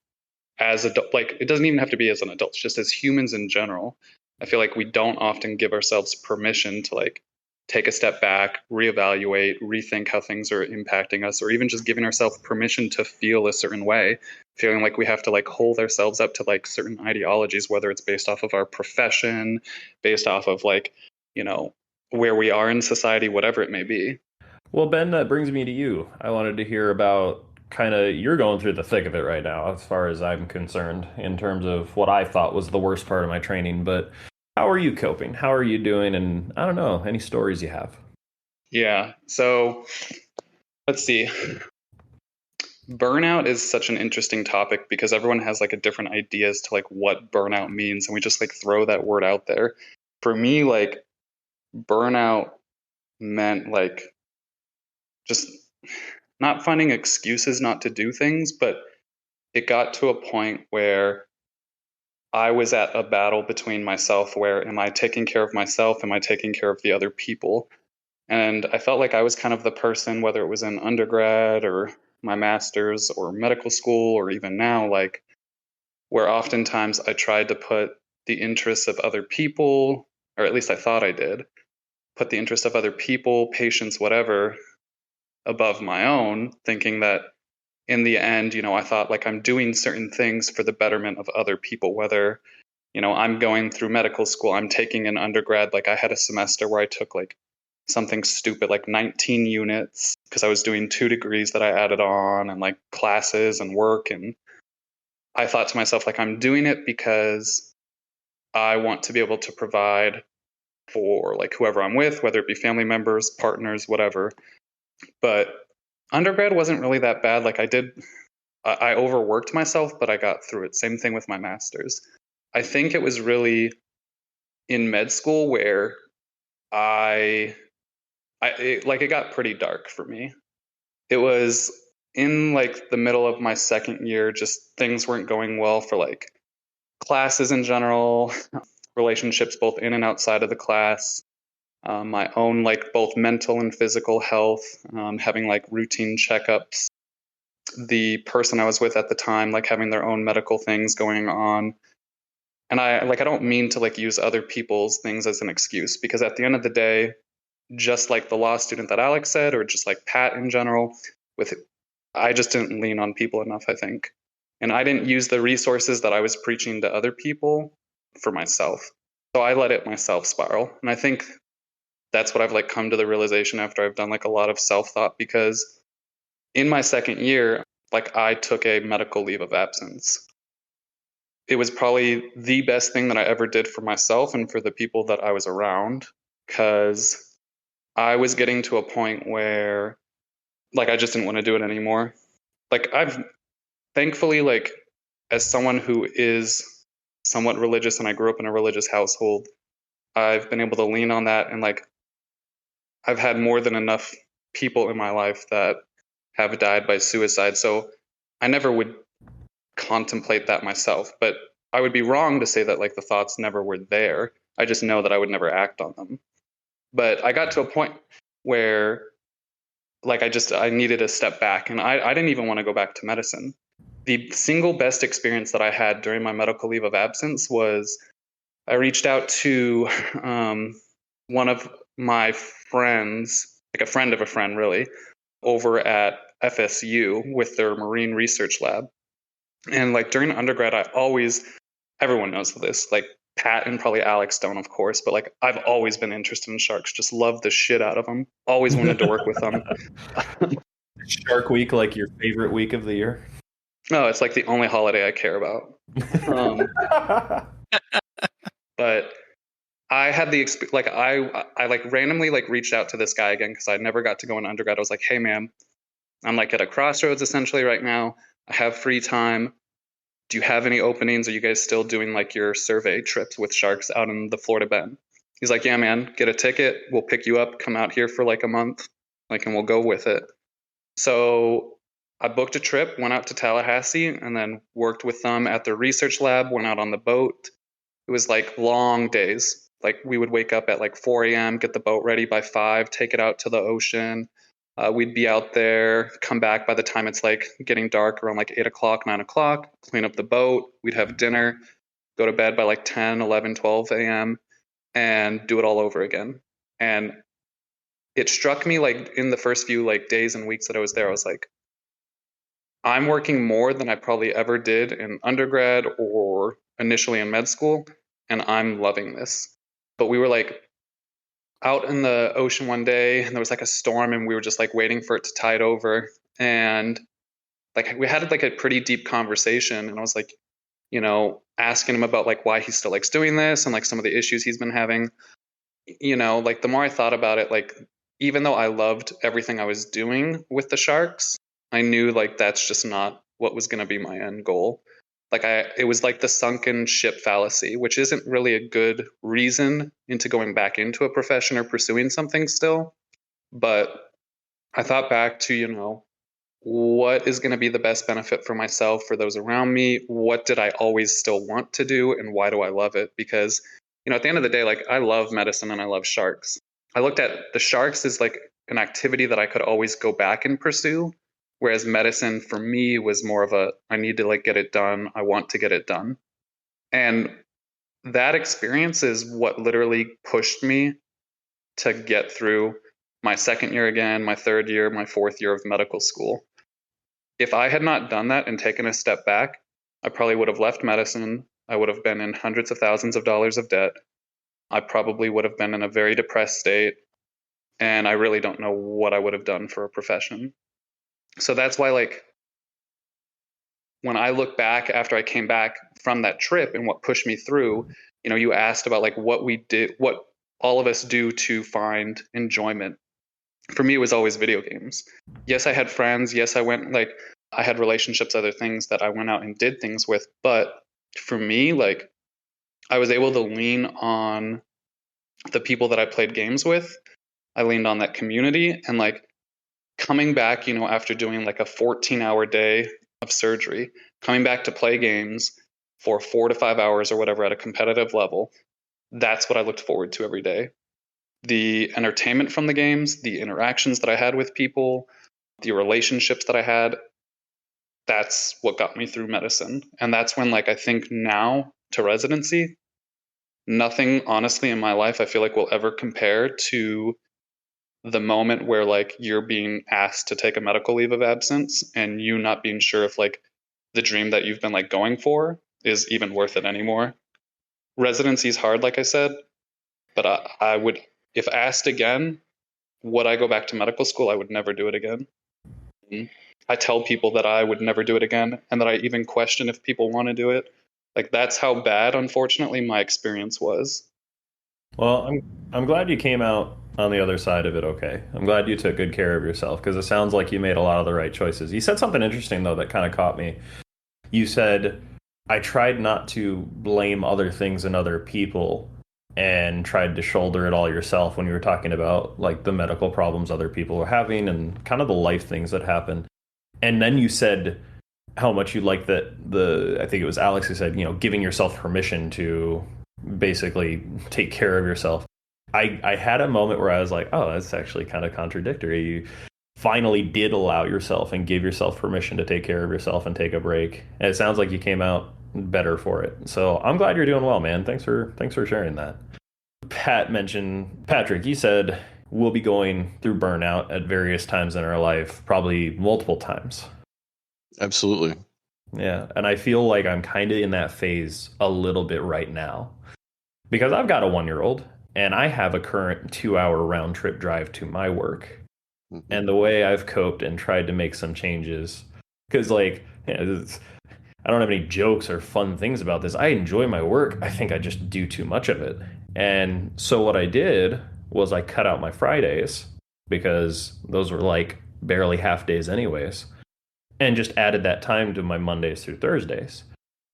as adult, like it doesn't even have to be as an adult, just as humans in general. I feel like we don't often give ourselves permission to like take a step back, reevaluate, rethink how things are impacting us, or even just giving ourselves permission to feel a certain way, feeling like we have to like hold ourselves up to like certain ideologies, whether it's based off of our profession, based off of like, you know, where we are in society, whatever it may be. Well, Ben, that brings me to you. I wanted to hear about kind of you're going through the thick of it right now, as far as I'm concerned, in terms of what I thought was the worst part of my training. But how are you coping? How are you doing? And I don't know, any stories you have? Yeah. So let's see. Burnout is such an interesting topic because everyone has like a different idea as to like what burnout means, and we just like throw that word out there. For me, like burnout meant like just not finding excuses not to do things, but it got to a point where I was at a battle between myself where am I taking care of myself? Am I taking care of the other people? And I felt like I was kind of the person, whether it was in undergrad or my master's or medical school or even now, like where oftentimes I tried to put the interests of other people, or at least I thought I did, put the interest of other people, patients, whatever, above my own, thinking that in the end, I thought like I'm doing certain things for the betterment of other people, whether, I'm going through medical school, I'm taking an undergrad, like I had a semester where I took like something stupid like 19 units because I was doing 2 degrees that I added on and like classes and work. And I thought to myself, like, I'm doing it because I want to be able to provide for like whoever I'm with, whether it be family members, partners, whatever. But undergrad wasn't really that bad. Like I overworked myself, but I got through it. Same thing with my master's. I think it was really in med school where I, it got pretty dark for me. It was in like the middle of my second year, just things weren't going well for like classes in general, relationships both in and outside of the class, my own like both mental and physical health, having like routine checkups. The person I was with at the time, like having their own medical things going on. And I don't mean to like use other people's things as an excuse because at the end of the day, just like the law student that Alex said, or just like Pat in general, with I just didn't lean on people enough, I think. And I didn't use the resources that I was preaching to other people for myself. So I let it myself spiral. And I think that's what I've like come to the realization after I've done like a lot of self-thought because in my second year, like I took a medical leave of absence. It was probably the best thing that I ever did for myself and for the people that I was around because I was getting to a point where like I just didn't want to do it anymore. Like I've thankfully like as someone who is somewhat religious and I grew up in a religious household, I've been able to lean on that and like I've had more than enough people in my life that have died by suicide. So I never would contemplate that myself, but I would be wrong to say that like the thoughts never were there. I just know that I would never act on them. But I got to a point where like I needed a step back and I didn't even want to go back to medicine. The single best experience that I had during my medical leave of absence was I reached out to one of my friends, like a friend of a friend, really, over at FSU with their marine research lab. And like during undergrad, I always everyone knows this. Like Pat and probably Alex don't, of course, but like I've always been interested in sharks. Just love the shit out of them. Always wanted to work with them. Shark Week, like your favorite week of the year? No, it's like the only holiday I care about. But I had the like I like randomly like reached out to this guy again because I never got to go in undergrad. I was like, hey man, I'm like at a crossroads essentially right now. I have free time. Do you have any openings? Are you guys still doing like your survey trips with sharks out in the Florida Bend? He's like, yeah, man, get a ticket. We'll pick you up. Come out here for like a month, like, and we'll go with it. So I booked a trip, went out to Tallahassee, and then worked with them at their research lab. Went out on the boat. It was like long days. Like we would wake up at like 4 a.m., get the boat ready by 5, take it out to the ocean. We'd be out there, come back by the time it's like getting dark around like 8 o'clock, 9 o'clock, clean up the boat. We'd have dinner, go to bed by like 10, 11, 12 a.m. and do it all over again. And it struck me like in the first few like days and weeks that I was there, I was like, I'm working more than I probably ever did in undergrad or initially in med school, and I'm loving this. But we were like out in the ocean one day, and there was like a storm, and we were just like waiting for it to tide over. And like we had like a pretty deep conversation, and I was like, you know, asking him about like why he still likes doing this and like some of the issues he's been having. You know, like the more I thought about it, like even though I loved everything I was doing with the sharks, I knew like that's just not what was going to be my end goal. Like it was like the sunken ship fallacy, which isn't really a good reason into going back into a profession or pursuing something still. But I thought back to, you know, what is going to be the best benefit for myself, for those around me? What did I always still want to do, and why do I love it? Because, you know, at the end of the day, like I love medicine and I love sharks. I looked at the sharks as like an activity that I could always go back and pursue. Whereas medicine for me was more of a, I need to like get it done. I want to get it done. And that experience is what literally pushed me to get through my second year again, my third year, my fourth year of medical school. If I had not done that and taken a step back, I probably would have left medicine. I would have been in hundreds of thousands of dollars of debt. I probably would have been in a very depressed state. And I really don't know what I would have done for a profession. So that's why, like, when I look back after I came back from that trip and what pushed me through, you know, you asked about like what we did, what all of us do to find enjoyment. For me, it was always video games. Yes, I had friends. Yes, I had relationships, other things that I went out and did things with. But for me, like, I was able to lean on the people that I played games with. I leaned on that community, and like coming back, you know, after doing like a 14-hour day of surgery, coming back to play games for 4 to 5 hours or whatever at a competitive level, that's what I looked forward to every day. The entertainment from the games, the interactions that I had with people, the relationships that I had, that's what got me through medicine. And that's when, like, I think now to residency, nothing honestly in my life I feel like will ever compare to the moment where like you're being asked to take a medical leave of absence and you not being sure if like the dream that you've been like going for is even worth it anymore. Residency is hard, like I said, but I would, if asked again, would I go back to medical school? I would never do it again. I tell people that I would never do it again, and that I even question if people want to do it. Like that's how bad, unfortunately, my experience was. Well, I'm glad you came out on the other side of it okay. I'm glad you took good care of yourself, because it sounds like you made a lot of the right choices. You said something interesting, though, that kind of caught me. You said, I tried not to blame other things and other people and tried to shoulder it all yourself when you were talking about like the medical problems other people were having and kind of the life things that happen. And then you said how much you like that I think it was Alex who said, you know, giving yourself permission to basically take care of yourself. I had a moment where I was like, oh, that's actually kind of contradictory. You finally did allow yourself and give yourself permission to take care of yourself and take a break. And it sounds like you came out better for it. So I'm glad you're doing well, man. Thanks for sharing that. Patrick, you said we'll be going through burnout at various times in our life, probably multiple times. Absolutely. Yeah, and I feel like I'm kind of in that phase a little bit right now because I've got a 1-year-old and I have a current 2-hour round trip drive to my work. Mhm. And the way I've coped and tried to make some changes, because like, I don't have any jokes or fun things about this. I enjoy my work. I think I just do too much of it. And so what I did was I cut out my Fridays because those were like barely half days anyways, and just added that time to my Mondays through Thursdays.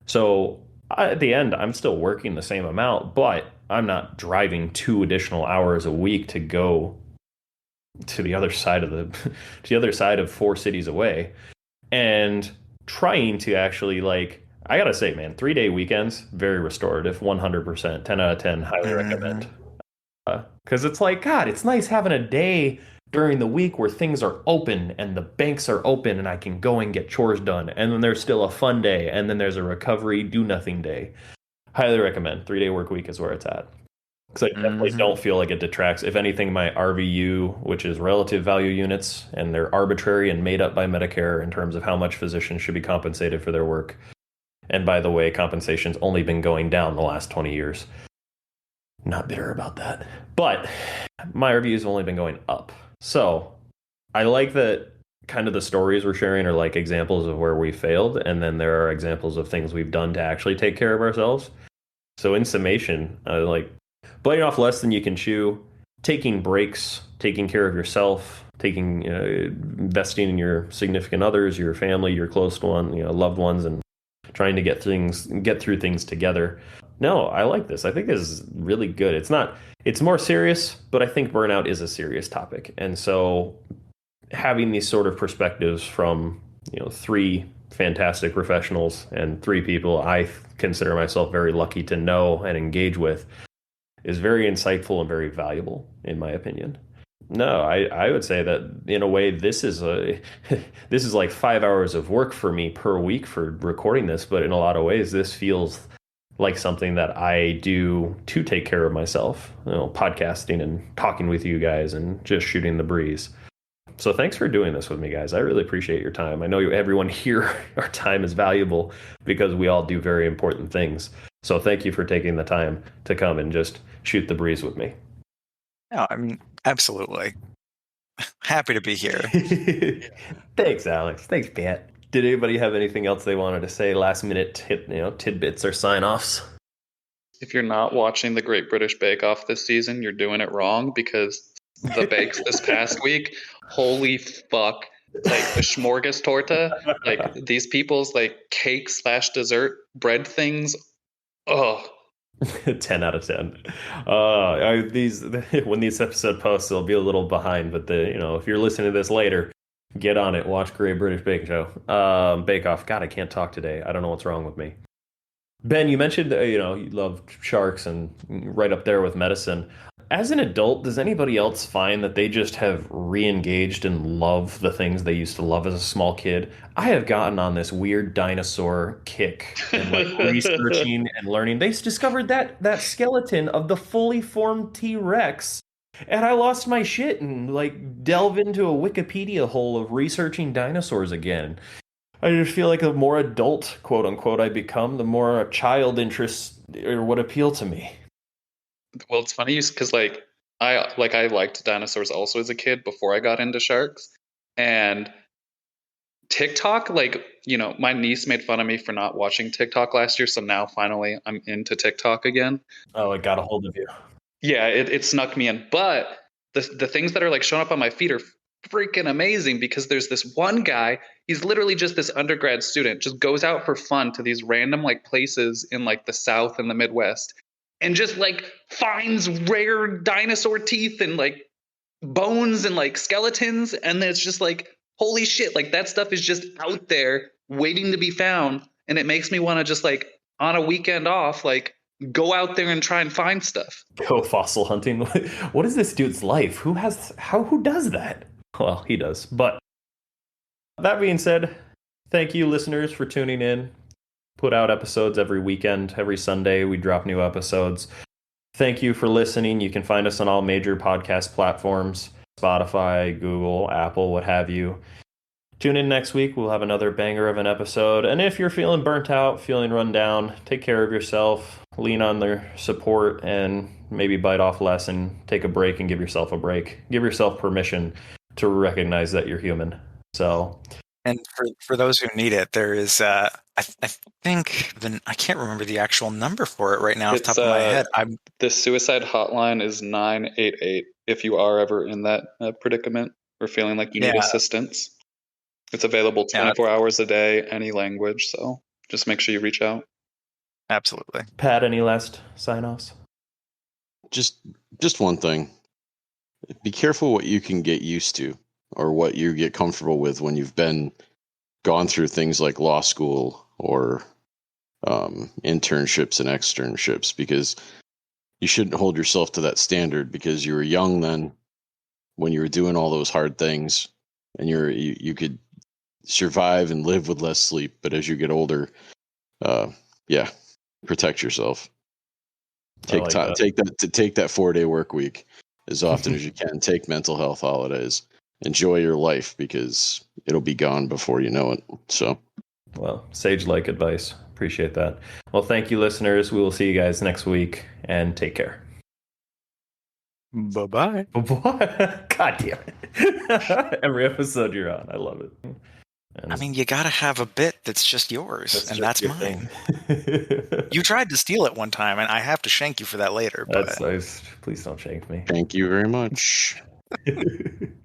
So at the end, I'm still working the same amount, but I'm not driving 2 additional hours a week to go to the other side of to the other side of 4 cities away, and trying to actually like, I gotta say, man, 3-day weekends, very restorative, 100%, 10 out of 10, highly recommend. Because it's like, God, it's nice having a day during the week where things are open and the banks are open and I can go and get chores done. And then there's still a fun day. And then there's a recovery, do nothing day. Highly recommend. 3-day work week is where it's at. Because I definitely don't feel like it detracts. If anything, my RVU, which is relative value units, and they're arbitrary and made up by Medicare in terms of how much physicians should be compensated for their work. And by the way, compensation's only been going down the last 20 years. Not bitter about that. But my reviews have only been going up. So I like that kind of the stories we're sharing are like examples of where we failed. And then there are examples of things we've done to actually take care of ourselves. So in summation, like biting off less than you can chew, taking breaks, taking care of yourself, taking investing in your significant others, your family, your close one, loved ones, and trying to get through things together. No, I like this. I think this is really good. It's more serious, but I think burnout is a serious topic. And so having these sort of perspectives from, 3 fantastic professionals and 3 people I consider myself very lucky to know and engage with is very insightful and very valuable, in my opinion. No, I would say that in a way this is this is like 5 hours of work for me per week for recording this, but in a lot of ways this feels like something that I do to take care of myself, podcasting and talking with you guys and just shooting the breeze. So thanks for doing this with me, guys. I really appreciate your time. I know everyone here, our time is valuable because we all do very important things. So thank you for taking the time to come and just shoot the breeze with me. No, I mean, absolutely. Happy to be here. Thanks, Alex. Thanks, Pat. Did anybody have anything else they wanted to say? Last minute tidbits or sign offs? If you're not watching the Great British Bake Off this season, you're doing it wrong, because the bakes this past week, holy fuck. Like the smorgastorta, like these people's like cake / dessert bread things. Oh, 10 out of 10. When these episode posts, they'll be a little behind, but if you're listening to this later, get on it. Watch Great British Bake Off. God, I can't talk today. I don't know what's wrong with me. Ben, you mentioned you love sharks and right up there with medicine. As an adult, does anybody else find that they just have re-engaged and love the things they used to love as a small kid? I have gotten on this weird dinosaur kick and like researching and learning. They discovered that skeleton of the fully formed T-Rex, and I lost my shit and like delve into a Wikipedia hole of researching dinosaurs again. I just feel like the more adult, quote unquote, I become, the more child interests would appeal to me. Well, it's funny because I liked dinosaurs also as a kid before I got into sharks. And TikTok, my niece made fun of me for not watching TikTok last year, so now finally I'm into TikTok again. Oh, it got a hold of you. Yeah, it snuck me in. But the things that are like showing up on my feed are freaking amazing, because there's this one guy, he's literally just this undergrad student, just goes out for fun to these random like places in like the South and the Midwest, and just like finds rare dinosaur teeth and like bones and like skeletons. And then it's just like, holy shit, like that stuff is just out there waiting to be found. And it makes me want to just like on a weekend off, like go out there and try and find stuff. Go fossil hunting. What is this dude's life? Who does that? Well, he does. But that being said, thank you listeners for tuning in. Put out episodes every weekend, every Sunday we drop new episodes. Thank you for listening. You can find us on all major podcast platforms, Spotify, Google, Apple, what have you. Tune in next week. We'll have another banger of an episode. And if you're feeling burnt out, feeling run down, take care of yourself, lean on their support, and maybe bite off less and take a break and give yourself a break. Give yourself permission to recognize that you're human. So, and for those who need it, there is I think I can't remember the actual number for it right now off the top of my head. The suicide hotline is 988 if you are ever in that predicament or feeling like you need assistance. It's available 24 hours a day, any language, so just make sure you reach out. Absolutely. Pat, any last sign-offs? Just one thing. Be careful what you can get used to or what you get comfortable with when you've gone through things like law school or internships and externships, because you shouldn't hold yourself to that standard, because you were young then when you were doing all those hard things, and you could survive and live with less sleep. But as you get older, protect yourself. Take that 4-day work week as often as you can. Take mental health holidays. Enjoy your life, because it'll be gone before you know it. So, well, sage-like advice. Appreciate that. Well, thank you, listeners. We will see you guys next week, and take care. Bye-bye. God damn it. Every episode you're on. I love it. And I mean, you got to have a bit that's just yours, and that's mine. You tried to steal it one time, and I have to shank you for that later. That's nice. Please don't shank me. Thank you very much.